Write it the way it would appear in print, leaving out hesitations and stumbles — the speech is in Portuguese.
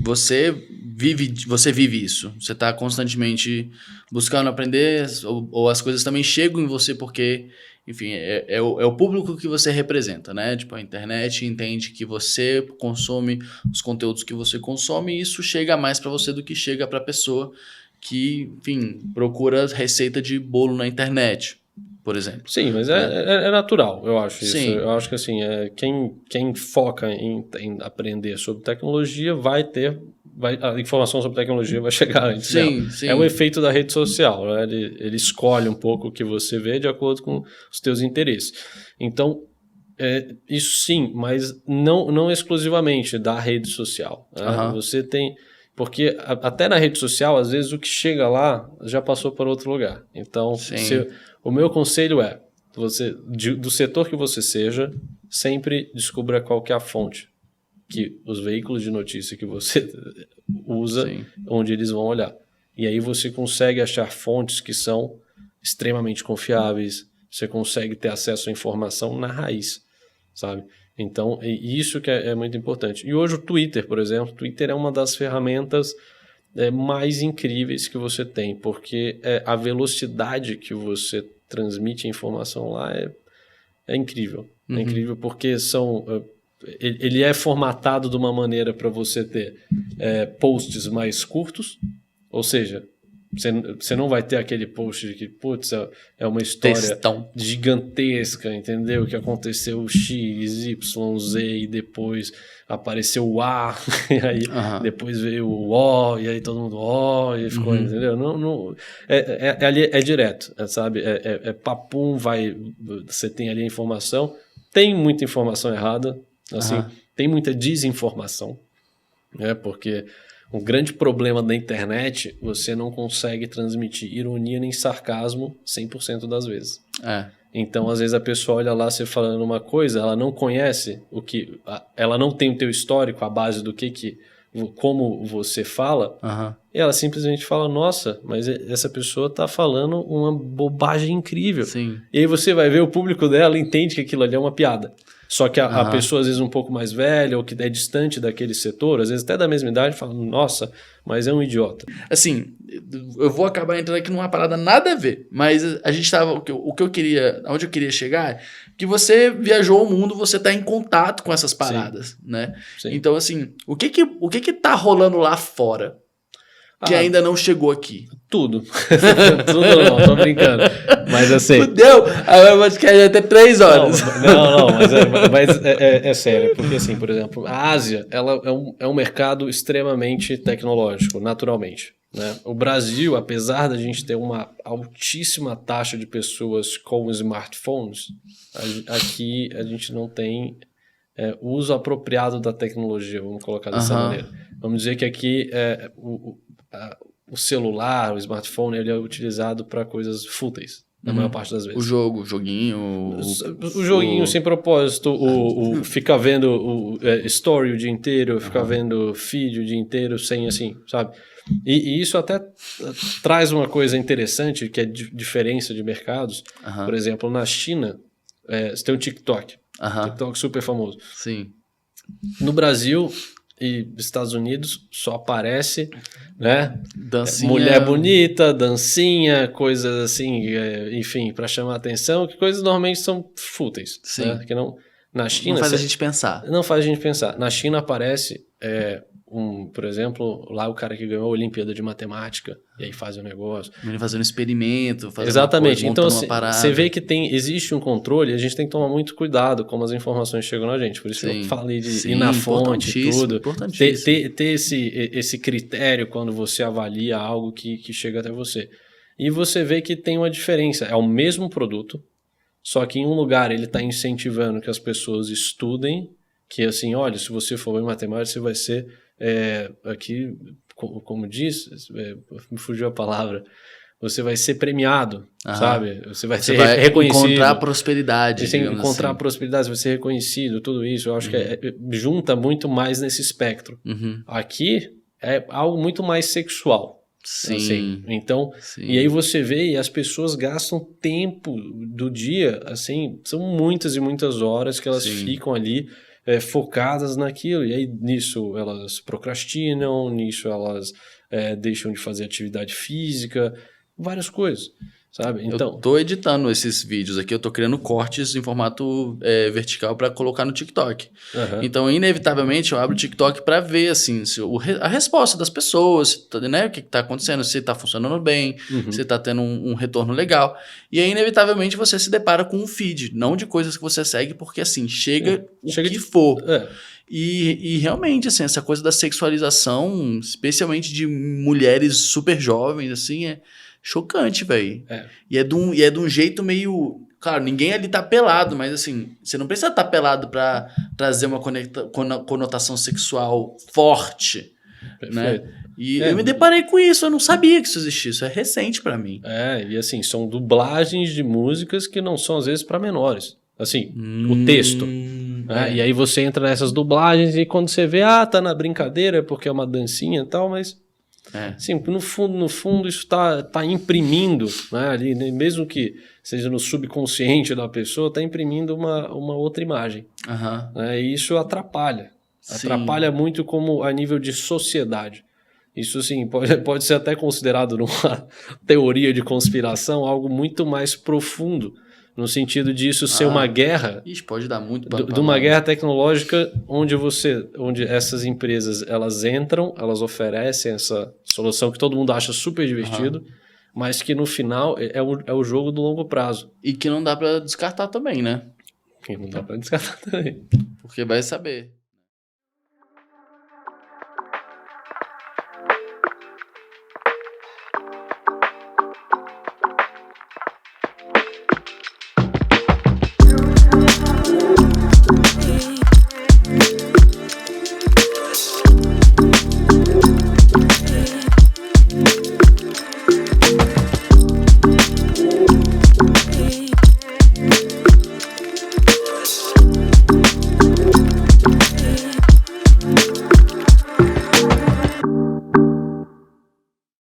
você vive isso. Você está constantemente buscando aprender, ou as coisas também chegam em você porque, enfim, é o público que você representa, né? Tipo, a internet entende que você consome os conteúdos que você consome e isso chega mais para você do que chega para a pessoa que, enfim, procura receita de bolo na internet, por exemplo. Sim, mas né? é natural, eu acho isso. Sim. Eu acho que assim, quem foca em aprender sobre tecnologia a informação sobre tecnologia vai chegar antes dela. Sim. É o efeito da rede social, né? Ele escolhe um pouco o que você vê de acordo com os teus interesses. Então, isso sim, mas não exclusivamente da rede social. Né? Você tem... Porque até na rede social, às vezes o que chega lá já passou para outro lugar. Então, o meu conselho é, do setor que você seja, sempre descubra qual que é a fonte que os veículos de notícia que você usa, onde eles vão olhar. E aí você consegue achar fontes que são extremamente confiáveis, você consegue ter acesso à informação na raiz, sabe? Então, isso que é muito importante. E hoje o Twitter, por exemplo, é uma das ferramentas mais incríveis que você tem, porque a velocidade que você transmite a informação lá é incrível. É incrível porque ele é formatado de uma maneira para você ter posts mais curtos, ou seja, você não vai ter aquele post de que, putz, é uma história gigantesca, entendeu? Que aconteceu X, Y, Z e depois apareceu o A, e aí depois veio o O, e aí todo mundo O, e ficou, entendeu? Ali é direto, sabe? Papum, você tem ali a informação, tem muita informação errada, assim, tem muita desinformação, né? Porque um grande problema da internet, você não consegue transmitir ironia nem sarcasmo 100% das vezes. Então, às vezes a pessoa olha lá você falando uma coisa, ela não conhece ela não tem o teu histórico, a base do como você fala, e ela simplesmente fala, nossa, mas essa pessoa tá falando uma bobagem incrível. Sim. E aí você vai ver o público dela entende que aquilo ali é uma piada. Só que a pessoa, às vezes, um pouco mais velha ou que é distante daquele setor, às vezes até da mesma idade, fala, nossa, mas é um idiota. Assim, eu vou acabar entrando aqui numa parada nada a ver, mas a gente tava... onde eu queria chegar, que você viajou o mundo, você tá em contato com essas paradas, né? Sim. Então, assim, o que tá rolando lá fora que ainda não chegou aqui? Tudo. Tudo não, tô brincando. Mas assim... Fudeu! Aí eu acho que é até 3 horas. Não, mas é sério. Porque assim, por exemplo, a Ásia, ela é um mercado extremamente tecnológico, naturalmente. Né? O Brasil, apesar da gente ter uma altíssima taxa de pessoas com smartphones, aqui a gente não tem uso apropriado da tecnologia, vamos colocar dessa maneira. Vamos dizer que aqui o celular, o smartphone, ele é utilizado para coisas fúteis, na maior parte das vezes. O joguinho... O joguinho sem propósito, ficar vendo story o dia inteiro, ficar vendo feed o dia inteiro, sem assim, sabe? E isso até traz uma coisa interessante, que é diferença de mercados. Por exemplo, na China, você tem o TikTok. TikTok super famoso. Sim. No Brasil e Estados Unidos só aparece, né? Dancinha. Mulher bonita, dancinha, coisas assim, enfim, para chamar atenção, que coisas normalmente são fúteis. Sim. Né? Que na China, não faz a gente pensar. Não faz a gente pensar. Na China aparece, por exemplo, lá o cara que ganhou a Olimpíada de Matemática, e aí faz o negócio. Ele fazendo um experimento, fazendo Exatamente. uma coisa, então você vê que existe um controle, a gente tem que tomar muito cuidado como as informações chegam na gente. Por isso que eu falei de ir na fonte e tudo. Ter esse critério quando você avalia algo que chega até você. E você vê que tem uma diferença. É o mesmo produto, só que em um lugar ele está incentivando que as pessoas estudem, que assim, olha, se você for em matemática, você vai ser aqui, como diz, me fugiu a palavra, você vai ser premiado, sabe? Você vai ser reconhecido. Encontrar prosperidade. Você encontrar prosperidade, você vai ser reconhecido, tudo isso. Eu acho que junta muito mais nesse espectro. Aqui é algo muito mais sexual. Sim. Assim. Então, e aí você vê, e as pessoas gastam tempo do dia, assim, são muitas e muitas horas que elas ficam ali focadas naquilo, e aí nisso elas procrastinam, nisso elas deixam de fazer atividade física, várias coisas, sabe? Então, eu tô editando esses vídeos aqui, eu tô criando cortes em formato vertical para colocar no TikTok. Então, inevitavelmente, eu abro o TikTok para ver, assim, a resposta das pessoas, né? O que tá acontecendo, se tá funcionando bem, se tá tendo um retorno legal. E aí, inevitavelmente, você se depara com um feed, não de coisas que você segue, porque, assim, chega que for. E realmente, assim, essa coisa da sexualização, especialmente de mulheres super jovens, assim, é chocante, velho. E é de um jeito meio... Claro, ninguém ali tá pelado, mas assim, você não precisa estar pelado pra trazer uma conotação sexual forte, né? E eu me deparei com isso, eu não sabia que isso existia, isso é recente pra mim. E assim, são dublagens de músicas que não são, às vezes, pra menores. Assim, o texto. E aí você entra nessas dublagens e quando você vê, tá na brincadeira porque é uma dancinha e tal, mas... Sim, no fundo isso tá imprimindo, né, ali, mesmo que seja no subconsciente da pessoa, tá imprimindo uma outra imagem. Né, e isso atrapalha. Atrapalha muito como a nível de sociedade. Isso, assim, pode ser até considerado numa teoria de conspiração algo muito mais profundo, no sentido disso ser uma guerra. Isso pode dar muito de uma guerra tecnológica onde essas empresas elas entram, elas oferecem essa solução que todo mundo acha super divertido, mas que no final é o jogo do longo prazo. E que não dá pra descartar também, né? Que não dá pra descartar também. Porque vai saber.